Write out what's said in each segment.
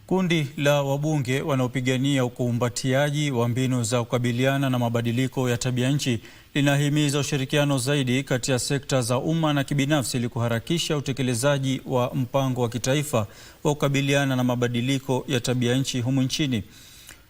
Kundi la wabunge wanaopigania ukumbatiaji wa mbinu za kukabiliana na mabadiliko ya tabia nchi linahimiza ushirikiano zaidi kati ya sekta za umma na kibinafsi ili kuharakisha utekelezaji wa mpango wa kitaifa wa kukabiliana na mabadiliko ya tabia nchi humu nchini.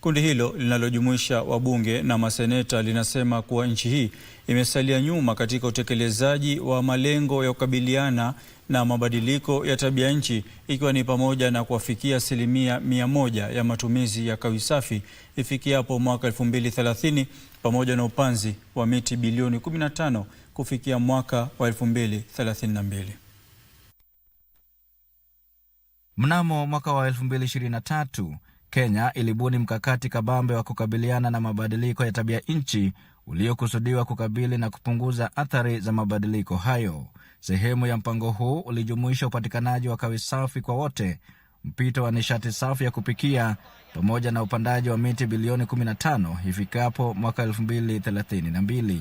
Kundi hilo linalojumuisha wabunge na maseneta linasema kuwa nchi hii imesalia nyuma katika utekelezaji wa malengo ya kukabiliana na mabadiliko ya tabia nchi, ikiwa ni pamoja na kuwafikia 100% ya matumizi ya kawi safi ifikiapo mwaka 2030 pamoja na upanzi wa miti bilioni 15 kufikia mwaka wa 2032. Mnamo mwaka wa 2023, Kenya ilibuni mkakati kabambe wa kukabiliana na mabadiliko ya tabia nchi uliokusudiwa kukabili na kupunguza athari za mabadiliko hayo. Sehemu ya mpango huu ulijumuisha upatikanaji wa kawi safi kwa wote, mpito wa nishati safi ya kupikia, pamoja na upandaji wa miti bilioni 15 ifikapo mwaka 2032.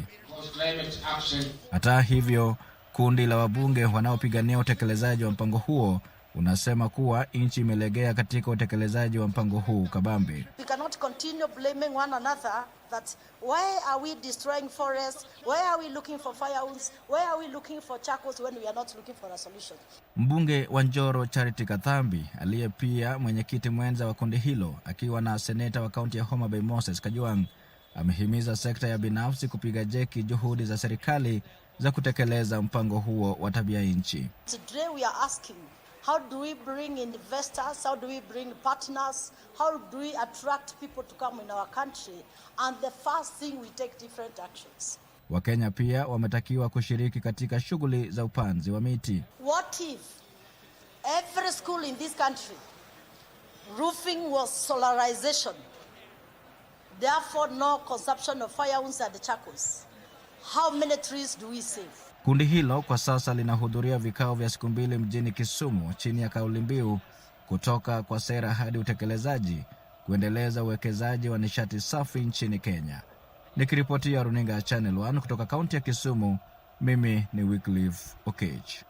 Hata hivyo, kundi la wabunge wanaopigania utekelezaji wa mpango huo unasema kuwa nchi imelegea katika utekelezaji wa mpango huu kabambe. We cannot continue blaming one another that why are we destroying forests, why are we looking for firewoods, why are we looking for charcoals when we are not looking for a solution. Mbunge wa Njoro Charity Kathambi, aliye pia mwenyekiti mwenza wa kundi hilo, akiwa na seneta wa kaunti ya Homa Bay Moses Kajwang', amehimiza sekta ya binafsi kupiga jeki juhudi za serikali za kutekeleza mpango huo wa tabia nchi. Today we are asking, how do we bring investors? How do we bring partners? How do we attract people to come in our country? And the first thing, we take different actions. Wakenya pia wametakiwa kushiriki katika shughuli za upanzi wa miti. What if every school in this country, roofing was solarization? Therefore, no consumption of firewoods and charcoals. How many trees do we save? Kundi hilo kwa sasa linahudhuria vikao vya siku 2 mjini Kisumu chini ya kauli mbiu kutoka kwa sera hadi utekelezaji, kuendeleza uwekezaji wa nishati safi nchini Kenya. Nikiripotia runinga ya Channel 1 kutoka kaunti ya Kisumu, mimi ni Wycliffe Okech.